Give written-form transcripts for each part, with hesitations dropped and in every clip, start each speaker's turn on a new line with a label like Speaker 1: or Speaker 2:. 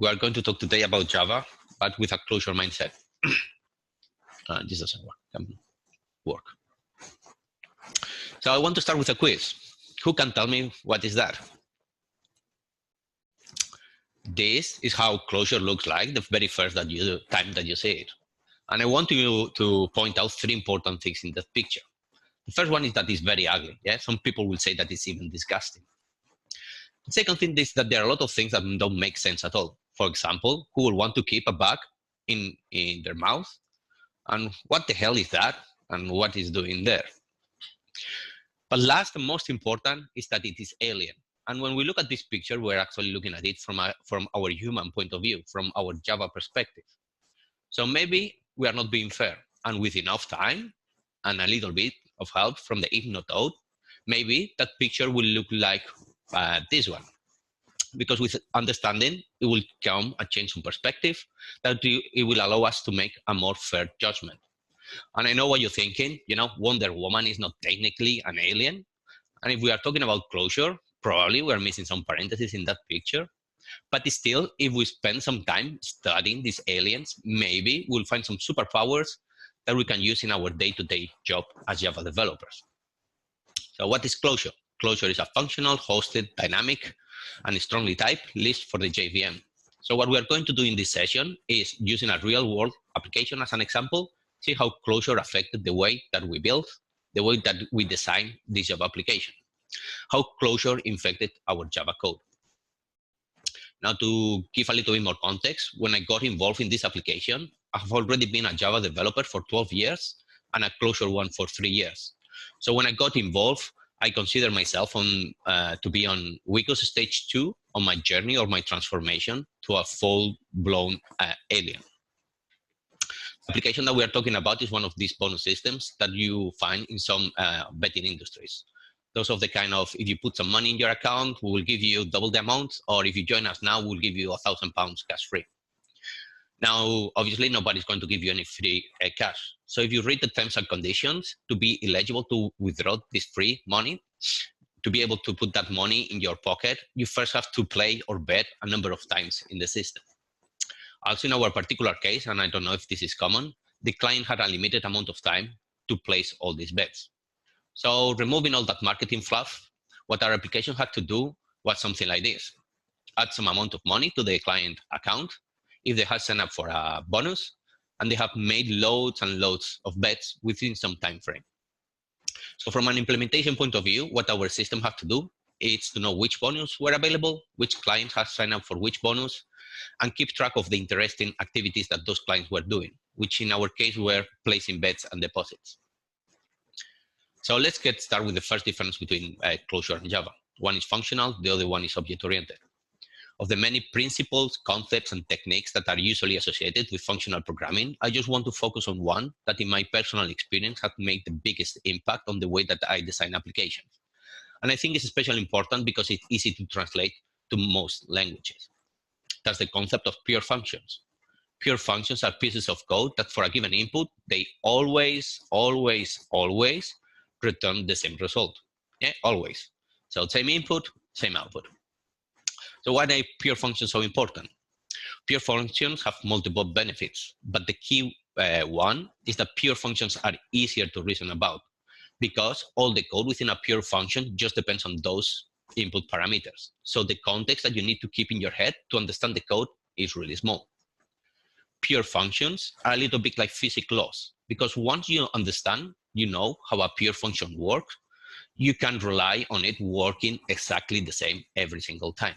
Speaker 1: We are going to talk today about Java, but with a Clojure mindset. This doesn't work. So I want to start with a quiz. Who can tell me what is that? This is how Clojure looks like the very first time that you see it. And I want you to point out three important things in that picture. The first one is that it's very ugly. Yeah, some people will say that it's even disgusting. The second thing is that there are a lot of things that don't make sense at all. For example, who will want to keep a bug in their mouth? And what the hell is that? And what is doing there? But last and most important is that it is alien. And when we look at this picture, we're actually looking at it from our human point of view, from our Java perspective. So maybe we are not being fair. And with enough time and a little bit of help from the Hypnotode, maybe that picture will look like this one. Because with understanding, it will come a change in perspective that it will allow us to make a more fair judgment. And I know what you're thinking, Wonder Woman is not technically an alien. And if we are talking about Clojure, probably we're missing some parentheses in that picture. But still, if we spend some time studying these aliens, maybe we'll find some superpowers that we can use in our day-to-day job as Java developers. So what is Clojure? Clojure is a functional, hosted, dynamic, and strongly typed list for the JVM. So what we are going to do in this session is using a real-world application as an example, see how Clojure affected the way that we build, the way that we design this Java application, how Clojure infected our Java code. Now, to give a little bit more context, when I got involved in this application, I've already been a Java developer for 12 years and a Clojure one for 3 years. So when I got involved, I consider myself to be on Wikos stage 2 on my journey or my transformation to a full-blown alien. The application that we are talking about is one of these bonus systems that you find in some betting industries. Those of the kind of, if you put some money in your account, we will give you double the amount, or if you join us now, we'll give you £1,000 cash free. Now, obviously, nobody's going to give you any free cash. So if you read the terms and conditions, to be eligible to withdraw this free money, to be able to put that money in your pocket, you first have to play or bet a number of times in the system. Also, in our particular case, and I don't know if this is common, the client had a limited amount of time to place all these bets. So removing all that marketing fluff, what our application had to do was something like this. Add some amount of money to the client account if they had signed up for a bonus, and they have made loads and loads of bets within some time frame. So from an implementation point of view, what our system had to do is to know which bonus were available, which clients had signed up for which bonus, and keep track of the interesting activities that those clients were doing, which in our case were placing bets and deposits. So let's get started with the first difference between Clojure and Java. One is functional, the other one is object-oriented. Of the many principles, concepts, and techniques that are usually associated with functional programming, I just want to focus on one that in my personal experience has made the biggest impact on the way that I design applications. And I think it's especially important because it's easy to translate to most languages. That's the concept of pure functions. Pure functions are pieces of code that for a given input, they always return the same result. Yeah, always. So same input, same output. So why are pure functions so important? Pure functions have multiple benefits, but the key one is that pure functions are easier to reason about because all the code within a pure function just depends on those input parameters. So the context that you need to keep in your head to understand the code is really small. Pure functions are a little bit like physics laws because once you understand, how a pure function works, you can rely on it working exactly the same every single time.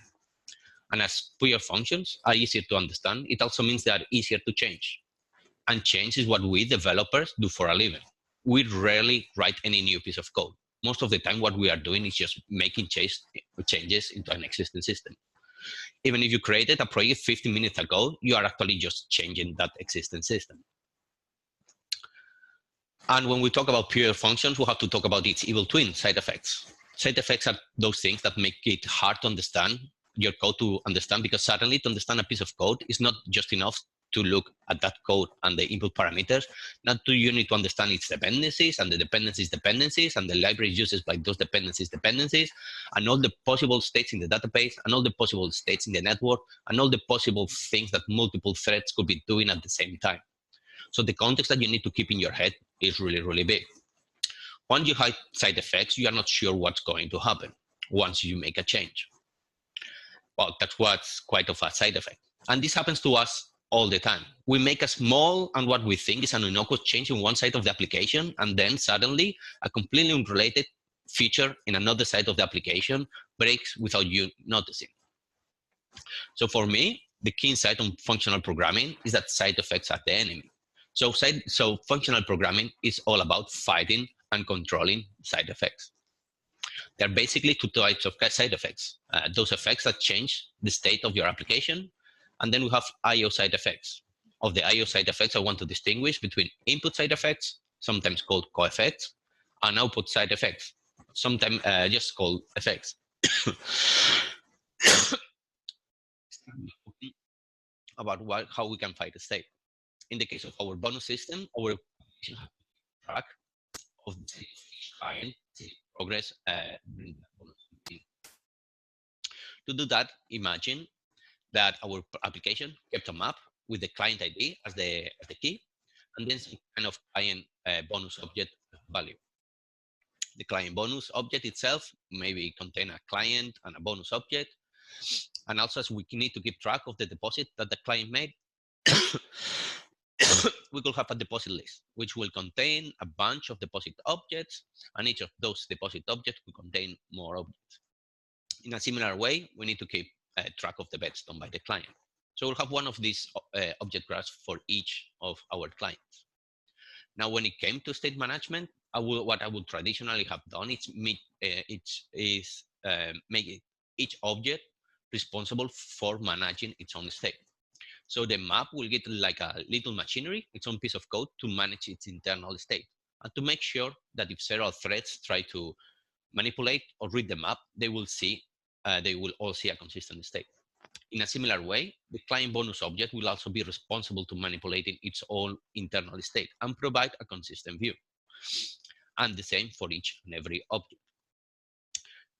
Speaker 1: And as pure functions are easier to understand, it also means they are easier to change. And change is what we developers do for a living. We rarely write any new piece of code. Most of the time, what we are doing is just making changes into an existing system. Even if you created a project 15 minutes ago, you are actually just changing that existing system. And when we talk about pure functions, we have to talk about its evil twin, side effects. Side effects are those things that make it hard to understand your code to understand, because suddenly to understand a piece of code is not just enough to look at that code and the input parameters. Not do you need to understand its dependencies and the dependencies and the library uses by those dependencies, and all the possible states in the database and all the possible states in the network and all the possible things that multiple threads could be doing at the same time. So the context that you need to keep in your head is really, really big. Once you hide side effects, you are not sure what's going to happen once you make a change. Well, that's what's quite of a side effect. And this happens to us all the time. We make a small and what we think is an innocuous change in one side of the application, and then suddenly a completely unrelated feature in another side of the application breaks without you noticing. So for me, the key insight on functional programming is that side effects are the enemy. So functional programming is all about fighting and controlling side effects. There are basically two types of side effects. Those effects that change the state of your application, and then we have I/O side effects. Of the I/O side effects, I want to distinguish between input side effects, sometimes called co-effects, and output side effects, sometimes just called effects. About how we can fight the state. In the case of our bonus system, our track of the client progress. To do that, imagine that our application kept a map with the client ID as the key, and then some kind of client bonus object value. The client bonus object itself maybe contain a client and a bonus object, and also as we need to keep track of the deposit that the client made, we could have a deposit list, which will contain a bunch of deposit objects, and each of those deposit objects will contain more objects. In a similar way, we need to keep track of the bets done by the client. So we'll have one of these object graphs for each of our clients. Now, when it came to state management, what I would traditionally have done is make each object responsible for managing its own state. So the map will get like a little machinery, its own piece of code to manage its internal state, and to make sure that if several threads try to manipulate or read the map, they will all see a consistent state. In a similar way, the client bonus object will also be responsible to manipulating its own internal state and provide a consistent view. And the same for each and every object.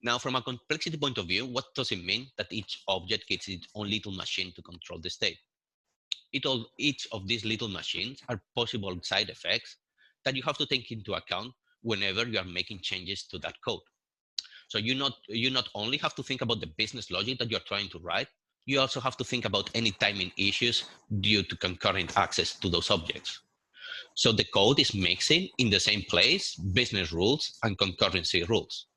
Speaker 1: Now, from a complexity point of view, what does it mean that each object gets its own little machine to control the state? Each of these little machines are possible side effects that you have to take into account whenever you are making changes to that code. So you not only have to think about the business logic that you're trying to write, you also have to think about any timing issues due to concurrent access to those objects. So the code is mixing in the same place business rules and concurrency rules.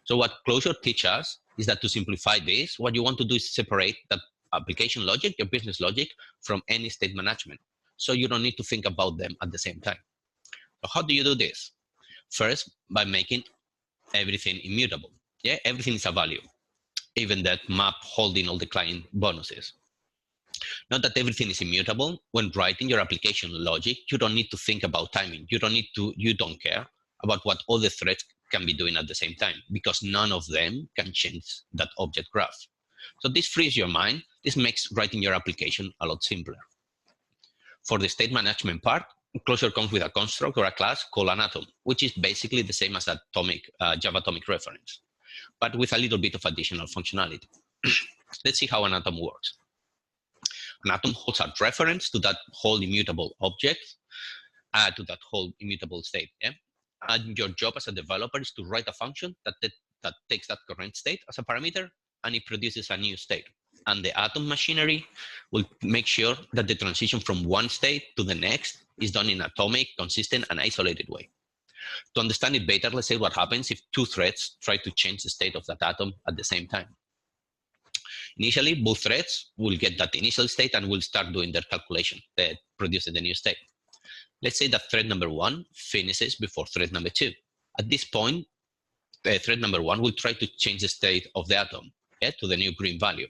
Speaker 1: So what Clojure teaches us is that to simplify this, what you want to do is separate that application logic, your business logic, from any state management. So you don't need to think about them at the same time. So how do you do this? First, by making everything immutable. Yeah, everything is a value, even that map holding all the client bonuses. Not that everything is immutable. When writing your application logic, you don't need to think about timing. You don't care about what all the threads can be doing at the same time, because none of them can change that object graph. So this frees your mind. This makes writing your application a lot simpler. For the state management part, Clojure comes with a construct or a class called an atom, which is basically the same as Java atomic reference, but with a little bit of additional functionality. Let's see how an atom works. An atom holds a reference to that whole immutable object, to that whole immutable state. Yeah? And your job as a developer is to write a function that takes that current state as a parameter, and it produces a new state. And the atom machinery will make sure that the transition from one state to the next is done in an atomic, consistent, and isolated way. To understand it better, let's say what happens if two threads try to change the state of that atom at the same time. Initially, both threads will get that initial state and will start doing their calculation that produces the new state. Let's say that thread number 1 finishes before thread number 2. At this point, thread number 1 will try to change the state of the atom to the new green value.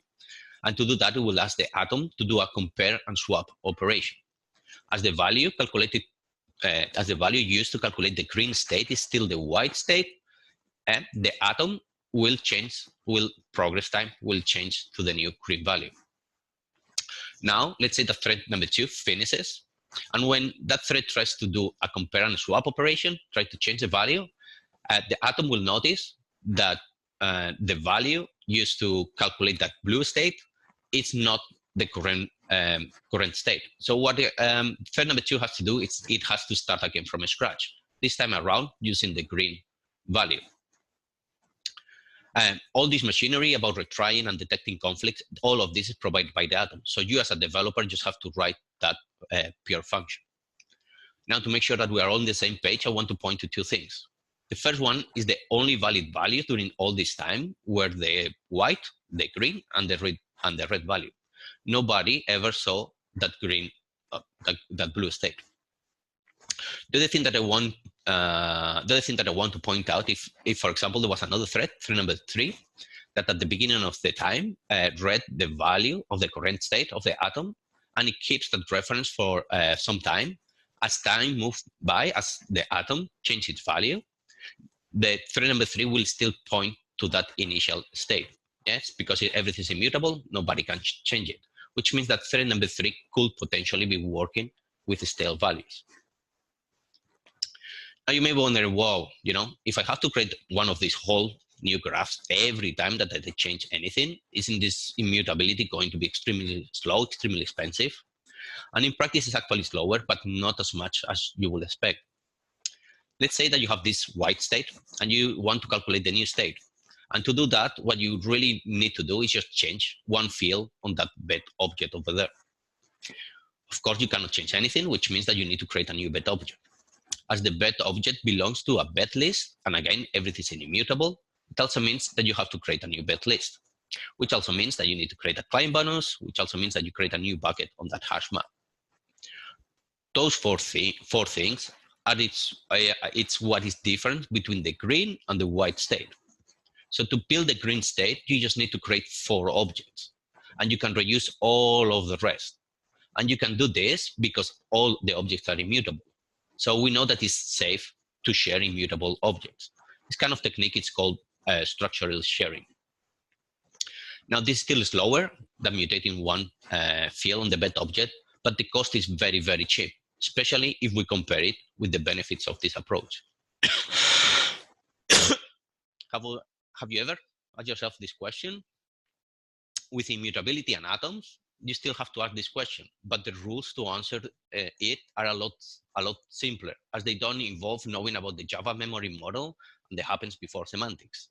Speaker 1: And to do that, it will ask the atom to do a compare and swap operation. As the value used to calculate the green state is still the white state, the atom progress time will change to the new green value. Now, let's say that thread number 2 finishes. And when that thread tries to do a compare and swap operation, try to change the value, the atom will notice that the value used to calculate that blue state is not the current state. So what thread number 2 has to do is it has to start again from scratch, this time around using the green value. All this machinery about retrying and detecting conflicts, all of this is provided by the atom. So you as a developer just have to write that pure function. Now, to make sure that we are all on the same page, I want to point to 2 things. The first one is the only valid values during all this time were the white, the green, and the red value. Nobody ever saw that green, that blue state. The other thing that I want to point out, if for example there was another thread number 3, that at the beginning of the time read the value of the current state of the atom, and it keeps that reference for some time. As time moves by, as the atom changes its value, the thread number 3 will still point to that initial state. Yes, because everything is immutable, nobody can change it, which means that thread number 3 could potentially be working with stale values. Now you may wonder, wow, if I have to create one of these whole new graphs every time that I change anything, isn't this immutability going to be extremely slow, extremely expensive? And in practice, it's actually slower, but not as much as you would expect. Let's say that you have this white state and you want to calculate the new state. And to do that, what you really need to do is just change one field on that bet object over there. Of course, you cannot change anything, which means that you need to create a new bet object. As the bet object belongs to a bet list, and again, everything is immutable, it also means that you have to create a new bet list, which also means that you need to create a client bonus, which also means that you create a new bucket on that hash map. Those four things are it's what is different between the green and the white state. So to build the green state, you just need to create 4 objects, and you can reuse all of the rest. And you can do this because all the objects are immutable. So we know that it's safe to share immutable objects. This kind of technique is called structural sharing. Now, this is still slower than mutating one field on the bet object, but the cost is very, very cheap, especially if we compare it with the benefits of this approach. Have you ever asked yourself this question? With immutability and atoms, you still have to ask this question, but the rules to answer it are a lot simpler, as they don't involve knowing about the Java memory model and the happens before semantics.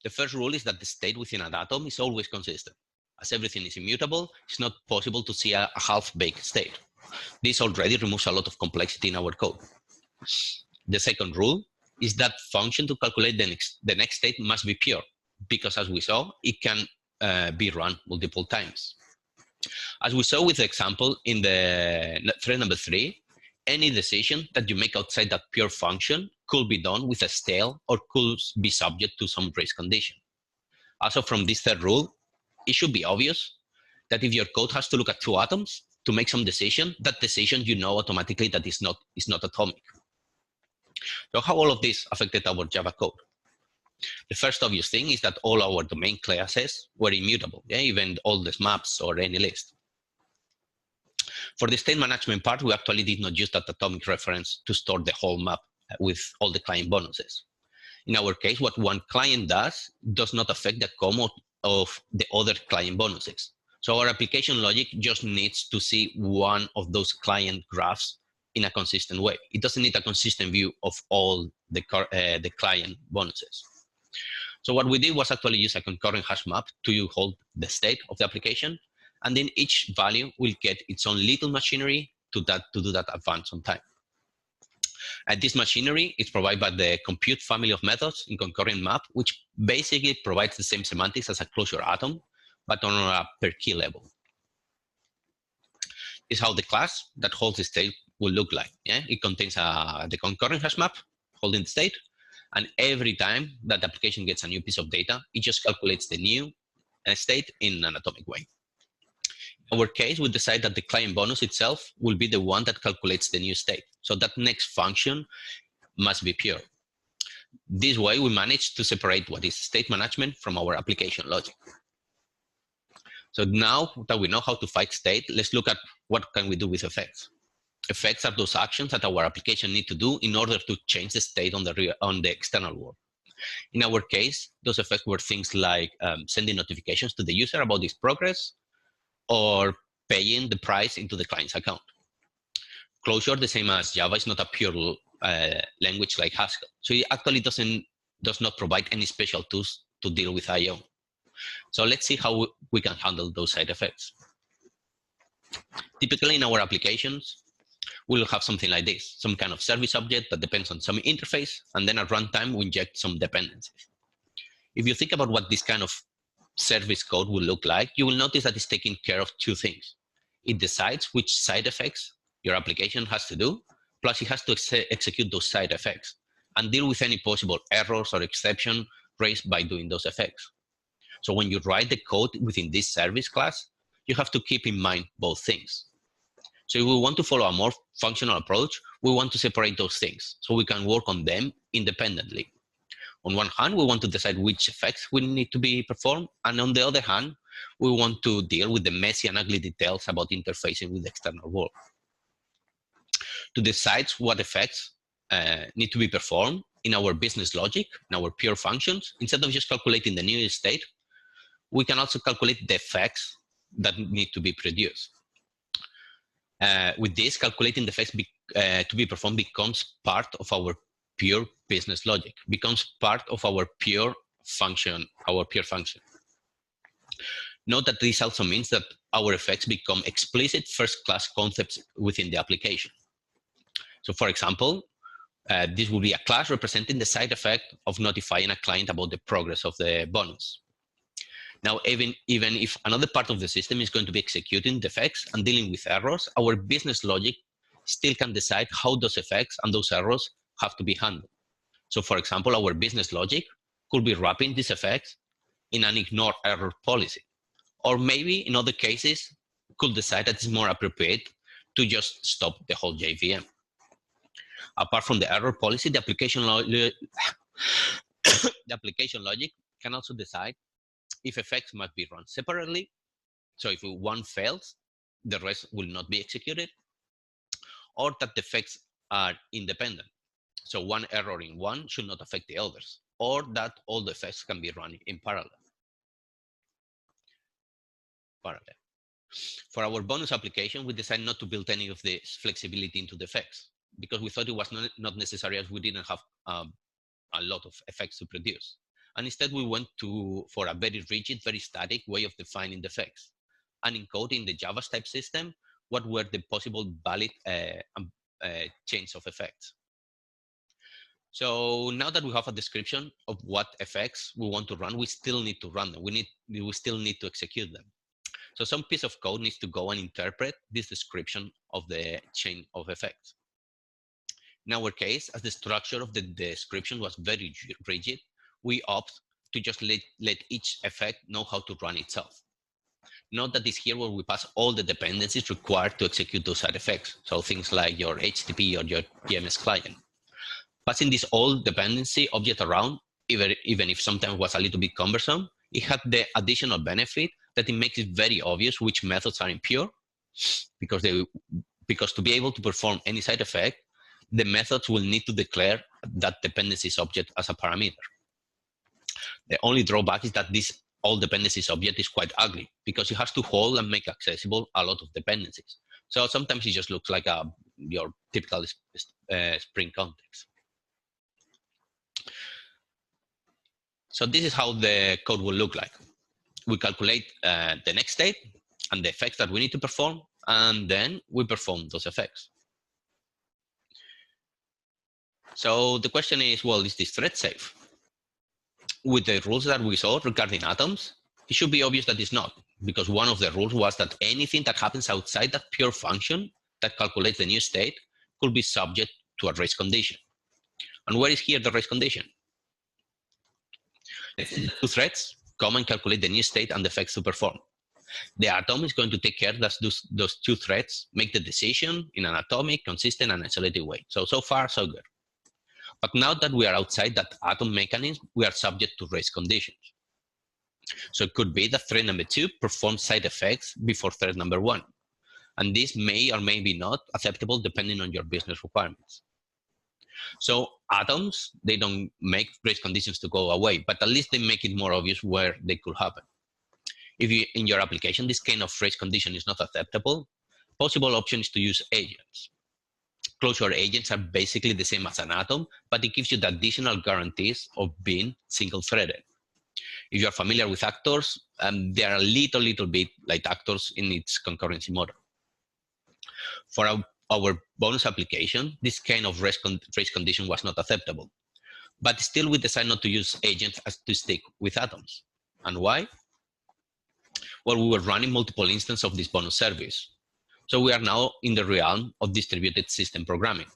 Speaker 1: The first rule is that the state within an atom is always consistent. As everything is immutable, it's not possible to see a half-baked state. This already removes a lot of complexity in our code. The second rule is that function to calculate the next state must be pure, because as we saw, it can be run multiple times. As we saw with the example in the thread number 3, any decision that you make outside that pure function could be done with a stale or could be subject to some race condition. Also, from this third rule, it should be obvious that if your code has to look at 2 atoms to make some decision, that decision you know automatically that is not atomic. So how all of this affected our Java code? The first obvious thing is that all our domain classes were immutable, even all the maps or any list. For the state management part, we actually did not use that atomic reference to store the whole map with all the client bonuses. In our case, what one client does not affect the common of the other client bonuses. So our application logic just needs to see one of those client graphs in a consistent way. It doesn't need a consistent view of all the client bonuses. So what we did was actually use a concurrent hash map to hold the state of the application, and then each value will get its own little machinery to do that advance on time. And this machinery is provided by the compute family of methods in concurrent map, which basically provides the same semantics as a Clojure atom, but on a per key level. This is how the class that holds the state will look like. It contains the concurrent hash map holding the state, and every time that the application gets a new piece of data, it just calculates the new state in an atomic way. In our case, we decide that the client bonus itself will be the one that calculates the new state. So that next function must be pure. This way, we manage to separate what is state management from our application logic. So now that we know how to find state, let's look at what can we do with effects. Effects are those actions that our application need to do in order to change the state on the external world. In our case, those effects were things like sending notifications to the user about its progress or paying the price into the client's account. Clojure, the same as Java, is not a pure language like Haskell. So it actually does not provide any special tools to deal with I/O. So let's see how we can handle those side effects. Typically in our applications, we'll have something like this, some kind of service object that depends on some interface, and then at runtime, we inject some dependencies. If you think about what this kind of service code will look like, you will notice that it's taking care of two things. It decides which side effects your application has to do, plus it has to execute those side effects and deal with any possible errors or exception raised by doing those effects. So when you write the code within this service class, you have to keep in mind both things. So if we want to follow a more functional approach, we want to separate those things so we can work on them independently. On one hand, we want to decide which effects will need to be performed. And on the other hand, we want to deal with the messy and ugly details about interfacing with the external world. To decide what effects need to be performed in our business logic, in our pure functions, instead of just calculating the new state, we can also calculate the effects that need to be produced. With this, calculating the effects to be performed becomes part of our pure business logic, becomes part of our pure function, Note that this also means that our effects become explicit first-class concepts within the application. So for example, this will be a class representing the side effect of notifying a client about the progress of the bonus. Now, even if another part of the system is going to be executing the effects and dealing with errors, our business logic still can decide how those effects and those errors have to be handled. So for example, our business logic could be wrapping these effects in an ignore error policy. Or maybe in other cases, could decide that it's more appropriate to just stop the whole JVM. Apart from the error policy, the application logic can also decide if effects must be run separately. So if one fails, the rest will not be executed, or that the effects are independent. So one error in one should not affect the others, or that all the effects can be run in parallel. For our bonus application, we decided not to build any of this flexibility into the effects because we thought it was not necessary, as we didn't have a lot of effects to produce. And instead, we went for a very rigid, very static way of defining the effects and encoding the Java type system what were the possible valid chains of effects. So now that we have a description of what effects we want to run, we still need to run them. We still need to execute them. So some piece of code needs to go and interpret this description of the chain of effects. In our case, as the structure of the description was very rigid, we opt to just let each effect know how to run itself. Note that it's here where we pass all the dependencies required to execute those side effects. So things like your HTTP or your GMS client. Passing this all dependency object around, even if sometimes was a little bit cumbersome, it had the additional benefit that it makes it very obvious which methods are impure, because to be able to perform any side effect, the methods will need to declare that dependencies object as a parameter. The only drawback is that this all dependencies object is quite ugly because it has to hold and make accessible a lot of dependencies. So sometimes it just looks like your typical Spring context. So this is how the code will look like. We calculate the next state and the effects that we need to perform, and then we perform those effects. So the question is, well, is this thread safe? With the rules that we saw regarding atoms, it should be obvious that it's not, because one of the rules was that anything that happens outside that pure function that calculates the new state could be subject to a race condition. And where is here the race condition? Two threads come and calculate the new state and the effects to perform. The atom is going to take care that those two threads make the decision in an atomic, consistent, and isolated way. So far, so good. But now that we are outside that atom mechanism, we are subject to race conditions. So it could be that thread number 2 performs side effects before thread number 1. And this may or may be not acceptable depending on your business requirements. So atoms, they don't make race conditions to go away, but at least they make it more obvious where they could happen. If you, in your application, this kind of race condition is not acceptable, possible option is to use agents. Clojure agents are basically the same as an atom, but it gives you the additional guarantees of being single-threaded. If you're familiar with actors, they are a little bit like actors in its concurrency model. For our bonus application, this kind of race condition was not acceptable. But still, we decided not to use agents as to stick with atoms. And why? Well, we were running multiple instances of this bonus service. So we are now in the realm of distributed system programming.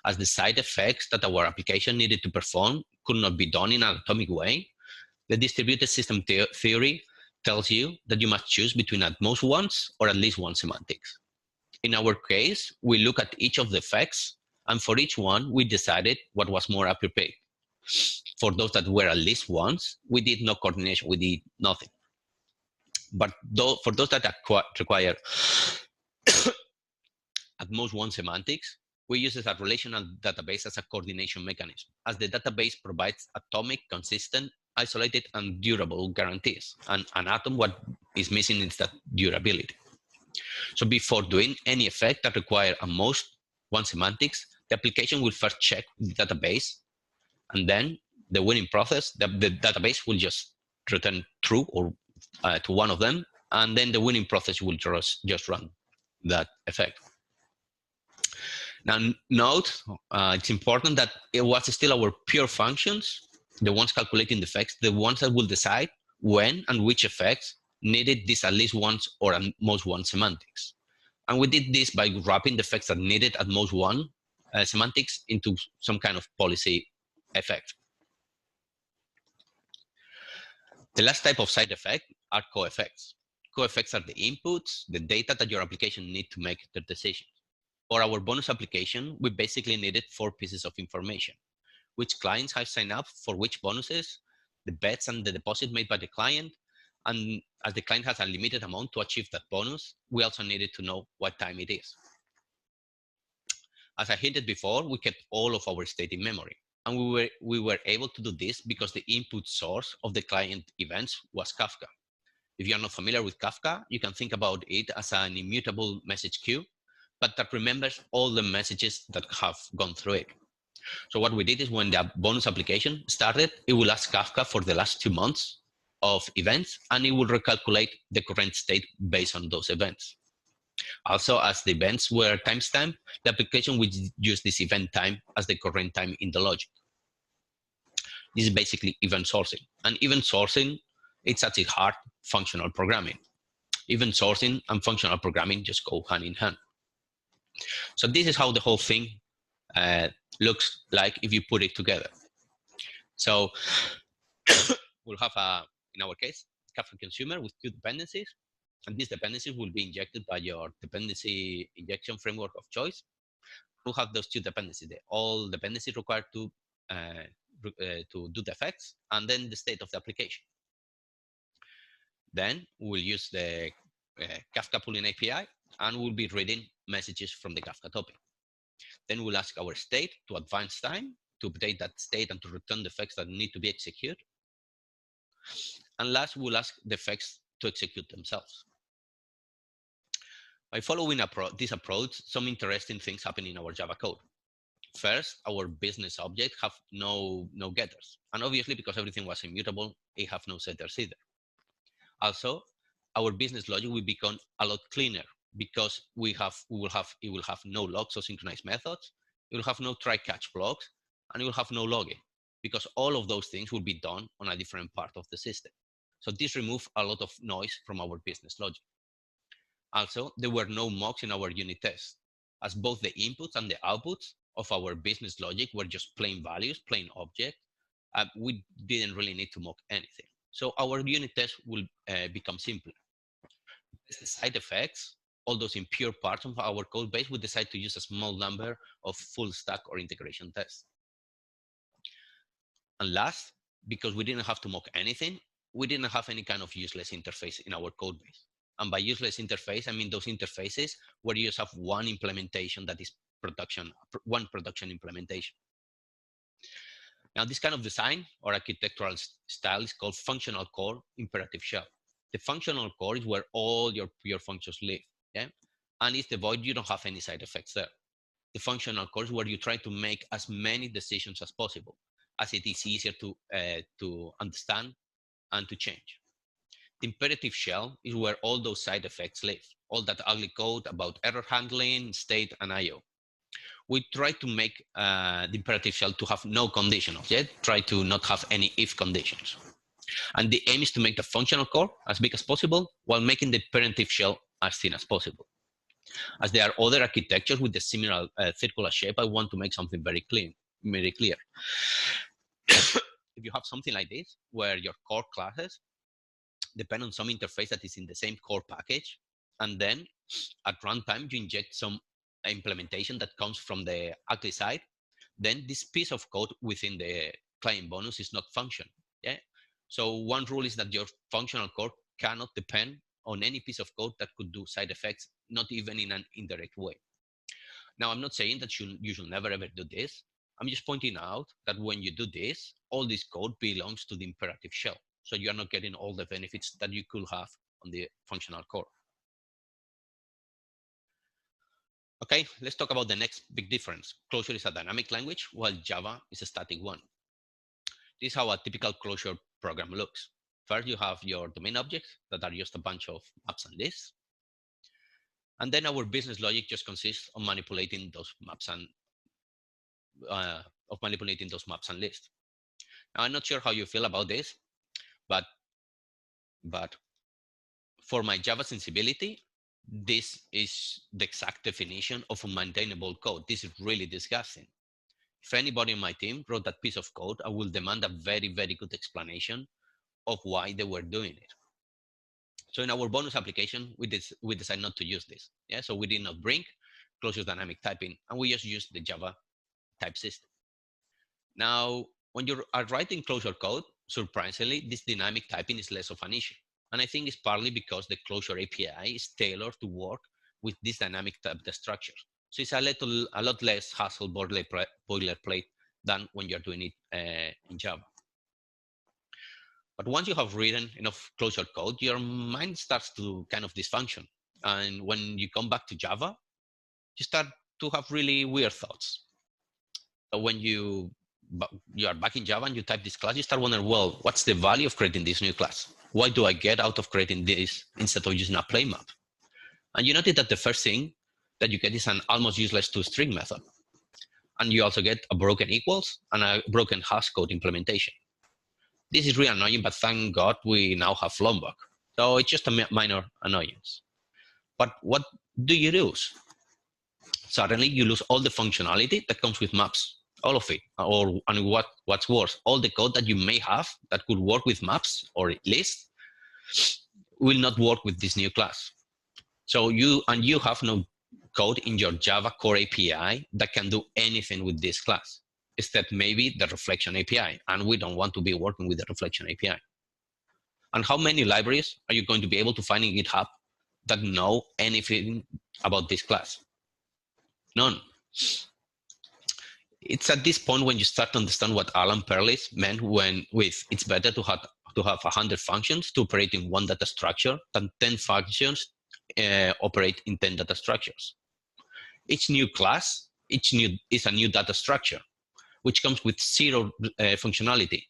Speaker 1: As the side effects that our application needed to perform could not be done in an atomic way, the distributed system theory tells you that you must choose between at most once or at least one semantics. In our case, we look at each of the effects, and for each one, we decided what was more appropriate. For those that were at least once, we did no coordination, we did nothing. But for those that require at most one semantics, we use a relational database as a coordination mechanism, as the database provides atomic, consistent, isolated, and durable guarantees. And an atom, what is missing is that durability. So before doing any effect that require at most one semantics, the application will first check the database, and then the winning process, the database will just return true or to one of them, and then the winning process will just run that effect. Now, note, it's important that it was still our pure functions, the ones calculating the effects, the ones that will decide when and which effects needed this at least once or at most one semantics. And we did this by wrapping the effects that needed at most one semantics into some kind of policy effect. The last type of side effect are co-effects. Co-effects are the inputs, the data that your application needs to make the decision. For our bonus application, we basically needed 4 pieces of information: which clients have signed up for which bonuses, the bets and the deposit made by the client, and as the client has a limited amount to achieve that bonus, we also needed to know what time it is. As I hinted before, we kept all of our state in memory, and we were able to do this because the input source of the client events was Kafka. If you're not familiar with Kafka, you can think about it as an immutable message queue, but that remembers all the messages that have gone through it. So what we did is when the bonus application started, it will ask Kafka for the last 2 months of events, and it will recalculate the current state based on those events. Also, as the events were timestamped, the application will use this event time as the current time in the logic. This is basically event sourcing. And event sourcing, it's at its heart functional programming. Event sourcing and functional programming just go hand in hand. So this is how the whole thing looks like if you put it together. So we'll have, in our case, Kafka consumer with 2 dependencies, and these dependencies will be injected by your dependency injection framework of choice. We'll have those 2 dependencies, all dependencies required to do the effects, and then the state of the application. Then we'll use the Kafka pooling API, and we'll be reading messages from the Kafka topic. Then we'll ask our state to advance time, to update that state and to return the effects that need to be executed. And last, we'll ask the effects to execute themselves. By following this approach, some interesting things happen in our Java code. First, our business object have no getters. And obviously, because everything was immutable, it have no setters either. Also, our business logic will become a lot cleaner because it will have no logs or synchronized methods, it will have no try-catch blocks, and it will have no logging, because all of those things will be done on a different part of the system. So this removes a lot of noise from our business logic. Also, there were no mocks in our unit test, as both the inputs and the outputs of our business logic were just plain values, plain objects. We didn't really need to mock anything. So our unit test will become simpler. The side effects, all those impure parts of our code base, we decide to use a small number of full stack or integration tests. And last, because we didn't have to mock anything, we didn't have any kind of useless interface in our code base. And by useless interface, I mean those interfaces where you just have one implementation that is one production implementation. Now, this kind of design or architectural style is called functional core imperative shell. The functional core is where all your pure functions live, yeah? And it's the void, you don't have any side effects there. The functional core is where you try to make as many decisions as possible, as it is easier to understand and to change. The imperative shell is where all those side effects live, all that ugly code about error handling, state, and I/O. We try to make the imperative shell to have no conditionals, yeah? Try to not have any if conditions. And the aim is to make the functional core as big as possible while making the imperative shell as thin as possible. As there are other architectures with the similar circular shape, I want to make something very clear. If you have something like this, where your core classes depend on some interface that is in the same core package, and then at runtime you inject some implementation that comes from the ugly side, then this piece of code within the client bonus is not function. Yeah. So one rule is that your functional core cannot depend on any piece of code that could do side effects, not even in an indirect way. Now, I'm not saying that you should never ever do this. I'm just pointing out that when you do this, all this code belongs to the imperative shell. So you are not getting all the benefits that you could have on the functional core. Okay, let's talk about the next big difference. Clojure is a dynamic language, while Java is a static one. This is how a typical Clojure program looks. First, you have your domain objects that are just a bunch of maps and lists. And then our business logic just consists of manipulating those maps and lists. Now, I'm not sure how you feel about this, but for my Java sensibility, this is the exact definition of a maintainable code. This is really disgusting. If anybody on my team wrote that piece of code, I will demand a very, very good explanation of why they were doing it. So in our bonus application, we decided not to use this. Yeah, so we did not bring Clojure's dynamic typing, and we just used the Java type system. Now, when you are writing Clojure code, surprisingly, this dynamic typing is less of an issue. And I think it's partly because the Clojure API is tailored to work with this dynamic type structures. So it's a lot less hassle boilerplate than when you're doing it in Java. But once you have written enough Clojure code, your mind starts to kind of dysfunction. And when you come back to Java, you start to have really weird thoughts. So when you are back in Java and you type this class, you start wondering, well, what's the value of creating this new class? Why do I get out of creating this instead of using a plain map? And you notice that the first thing that you get is an almost useless toString method. And you also get a broken equals and a broken hash code implementation. This is really annoying, but thank God we now have Lombok. So it's just a minor annoyance. But what do you lose? Suddenly you lose all the functionality that comes with maps. All of it, and what's worse, all the code that you may have that could work with maps or lists will not work with this new class. So you have no code in your Java core API that can do anything with this class, except maybe the reflection API, and we don't want to be working with the reflection API. And how many libraries are you going to be able to find in GitHub that know anything about this class? None. It's at this point when you start to understand what Alan Perlis meant with it's better to have 100 functions to operate in one data structure than 10 functions operate in 10 data structures. Each new class is a new data structure, which comes with zero functionality,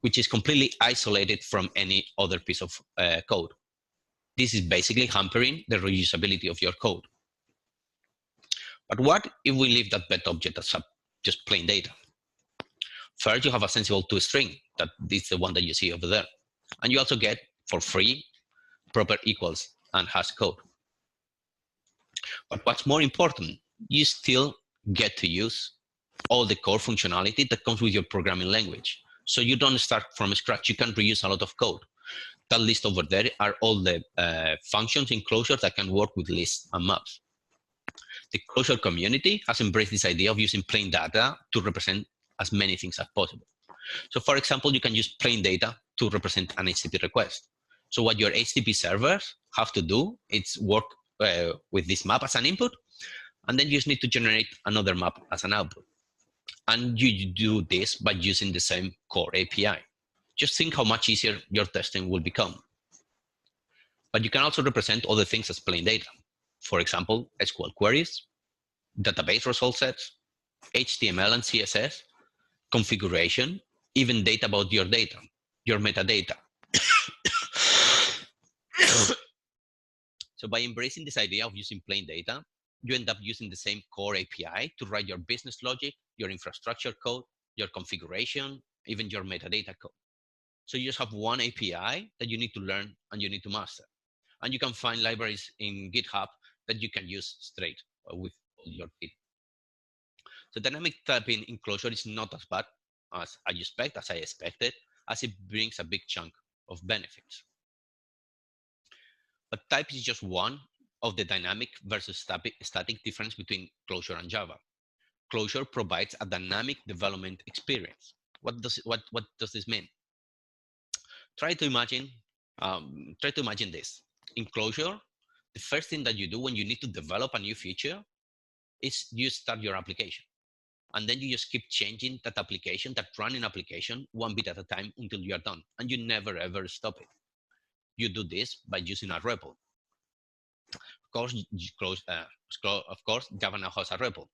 Speaker 1: which is completely isolated from any other piece of code. This is basically hampering the reusability of your code. But what if we leave that bet object as just plain data? First, you have a sensible toString, that is the one that you see over there. And you also get, for free, proper equals and hash code. But what's more important, you still get to use all the core functionality that comes with your programming language. So you don't start from scratch. You can reuse a lot of code. That list over there are all the functions in Clojure that can work with lists and maps. The Clojure community has embraced this idea of using plain data to represent as many things as possible. So for example, you can use plain data to represent an HTTP request. So what your HTTP servers have to do is work with this map as an input, and then you just need to generate another map as an output. And you do this by using the same core API. Just think how much easier your testing will become. But you can also represent other things as plain data. For example, SQL queries, database result sets, HTML and CSS, configuration, even data about your data, your metadata. So by embracing this idea of using plain data, you end up using the same core API to write your business logic, your infrastructure code, your configuration, even your metadata code. So you just have one API that you need to learn and you need to master. And you can find libraries in GitHub that you can use straight with your Git. So dynamic typing in Clojure is not as bad as I expected, as it brings a big chunk of benefits. But type is just one of the dynamic versus static difference between Clojure and Java. Clojure provides a dynamic development experience. What does this mean? Try to imagine this. In Clojure, the first thing that you do when you need to develop a new feature is you start your application. And then you just keep changing that application, that running application, one bit at a time until you are done. And you never, ever stop it. You do this by using a REPL. Of course, Java now has a REPL.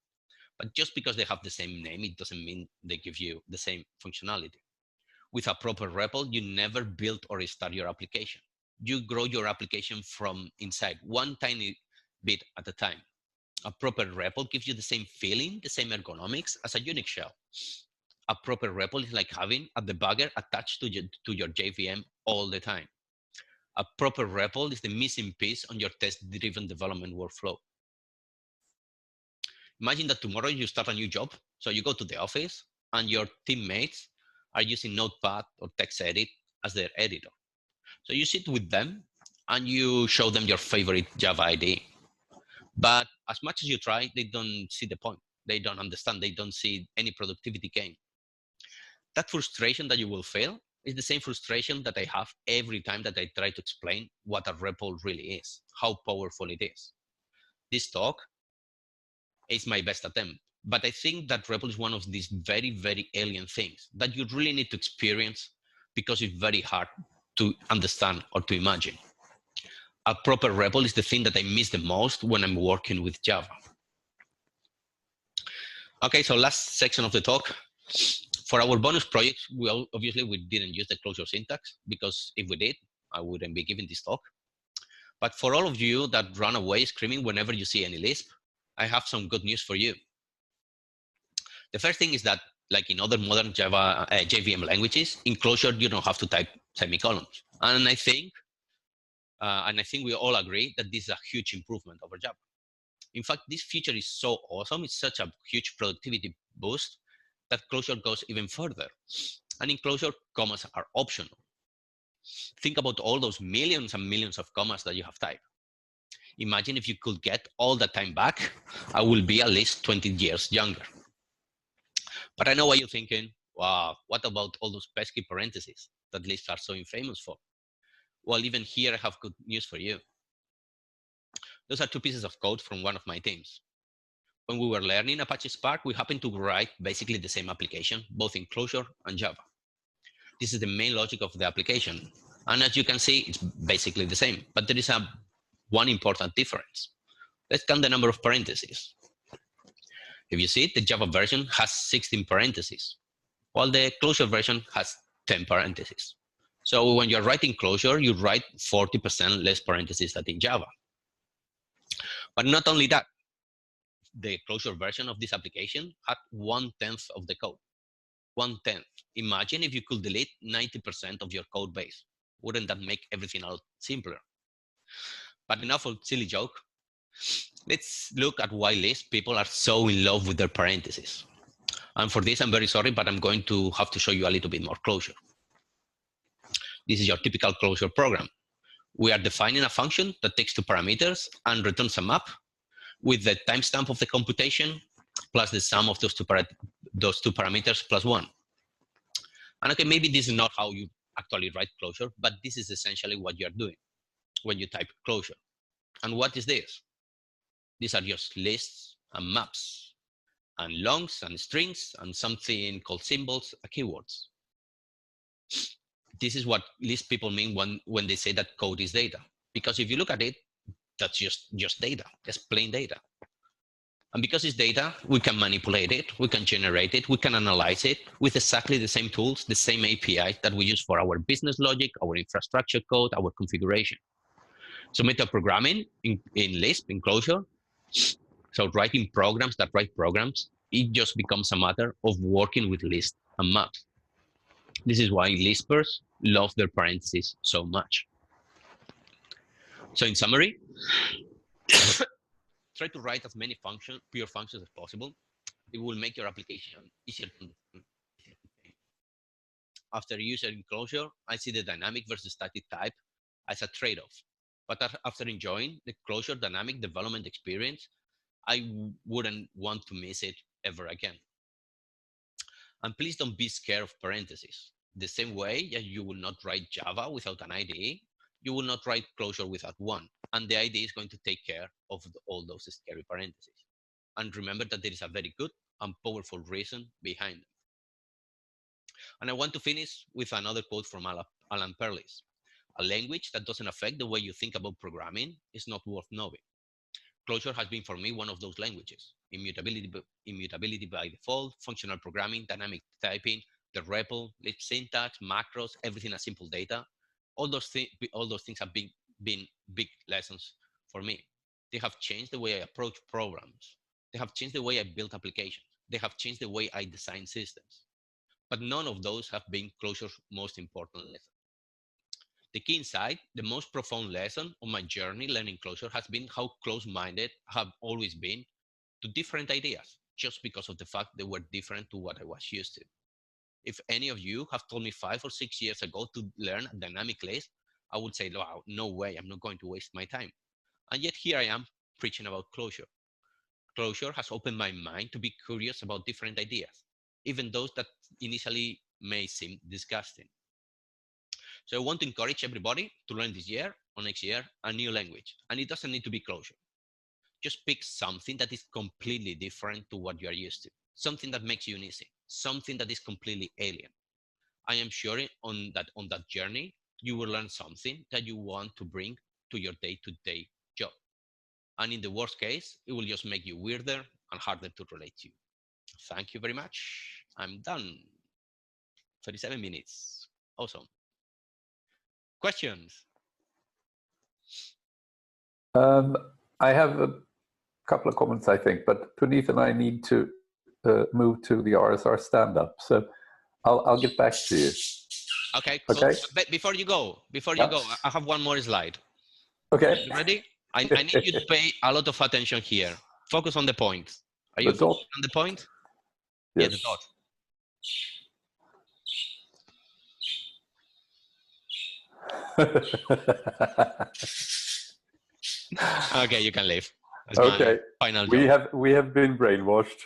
Speaker 1: But just because they have the same name, it doesn't mean they give you the same functionality. With a proper REPL, you never build or restart your application. You grow your application from inside, one tiny bit at a time. A proper REPL gives you the same feeling, the same ergonomics as a Unix shell. A proper REPL is like having a debugger attached to your JVM all the time. A proper REPL is the missing piece on your test-driven development workflow. Imagine that tomorrow you start a new job. So you go to the office and your teammates are using Notepad or TextEdit as their editor. So you sit with them and you show them your favorite Java IDE. But as much as you try, they don't see the point. They don't understand. They don't see any productivity gain. That frustration that you will feel is the same frustration that I have every time that I try to explain what a REPL really is, how powerful it is. This talk is my best attempt, but I think that REPL is one of these very, very alien things that you really need to experience because it's very hard to understand or to imagine. A proper REPL is the thing that I miss the most when I'm working with Java. Okay, so last section of the talk. For our bonus projects, obviously we didn't use the Clojure syntax because if we did, I wouldn't be giving this talk. But for all of you that run away screaming whenever you see any Lisp, I have some good news for you. The first thing is that, like in other modern Java JVM languages, in Clojure you don't have to type semicolons, and I think we all agree that this is a huge improvement over Java. In fact, this feature is so awesome, it's such a huge productivity boost that Clojure goes even further. And in Clojure, commas are optional. Think about all those millions and millions of commas that you have typed. Imagine if you could get all that time back, I will be at least 20 years younger. But I know what you're thinking. Wow, what about all those pesky parentheses that Lisp are so infamous for? Well, even here I have good news for you. Those are two pieces of code from one of my teams. When we were learning Apache Spark, we happened to write basically the same application, both in Clojure and Java. This is the main logic of the application. And as you can see, it's basically the same, but there is one important difference. Let's count the number of parentheses. If you see, the Java version has 16 parentheses, while the Clojure version has 10 parentheses. So when you're writing Clojure, you write 40% less parentheses than in Java. But not only that, the Clojure version of this application had 1/10 of the code. 1/10. Imagine if you could delete 90% of your code base. Wouldn't that make everything a lot simpler? But enough of silly joke. Let's look at why Lisp people are so in love with their parentheses. And for this, I'm very sorry, but I'm going to have to show you a little bit more Clojure. This is your typical Clojure program. We are defining a function that takes two parameters and returns a map with the timestamp of the computation plus the sum of those two parameters plus 1. And okay, maybe this is not how you actually write Clojure, but this is essentially what you're doing when you type Clojure. And what is this? These are just lists and maps and longs and strings and something called symbols, keywords. This is what list people mean when they say that code is data. Because if you look at it, that's just data, just plain data. And because it's data, we can manipulate it, we can generate it, we can analyze it with exactly the same tools, the same APIs that we use for our business logic, our infrastructure code, our configuration. So metaprogramming in Lisp, in Clojure, so writing programs that write programs, it just becomes a matter of working with lists and maps. This is why Lispers love their parentheses so much. So in summary, try to write as many pure functions as possible. It will make your application easier to understand. After using Clojure, I see the dynamic versus static type as a trade-off. But after enjoying the Clojure dynamic development experience, I wouldn't want to miss it ever again. And please don't be scared of parentheses. The same way that you will not write Java without an IDE, you will not write Clojure without one. And the IDE is going to take care of all those scary parentheses. And remember that there is a very good and powerful reason behind them. And I want to finish with another quote from Alan Perlis. A language that doesn't affect the way you think about programming is not worth knowing. Clojure has been for me one of those languages. Immutability by default, functional programming, dynamic typing, the REPL, Lisp syntax, macros, everything as simple data. All those things have been big lessons for me. They have changed the way I approach programs. They have changed the way I build applications. They have changed the way I design systems. But none of those have been Clojure's most important lesson. The key insight, the most profound lesson on my journey learning Clojure has been how close-minded I have always been to different ideas, just because of the fact they were different to what I was used to. If any of you have told me 5 or 6 years ago to learn a dynamic list, I would say, wow, no way, I'm not going to waste my time. And yet here I am preaching about Clojure. Clojure has opened my mind to be curious about different ideas, even those that initially may seem disgusting. So I want to encourage everybody to learn this year or next year a new language. And it doesn't need to be Clojure. Just pick something that is completely different to what you are used to. Something that makes you uneasy. Something that is completely alien. I am sure on that journey, you will learn something that you want to bring to your day-to-day job. And in the worst case, it will just make you weirder and harder to relate to. Thank you very much. I'm done. 37 minutes. Awesome. Questions?
Speaker 2: I have a couple of comments, I think, but Puneeth and I need to move to the RSR stand-up. So I'll get back to you.
Speaker 1: Okay, cool.
Speaker 2: Okay.
Speaker 1: But before you go, I have one more slide.
Speaker 2: Okay.
Speaker 1: You ready? I need you to pay a lot of attention here. Focus on the point. Are you focusing on the point?
Speaker 2: Yes.
Speaker 1: Yeah, the dot. Okay, you can leave. That's
Speaker 2: okay.
Speaker 1: my final job.
Speaker 2: We have been brainwashed.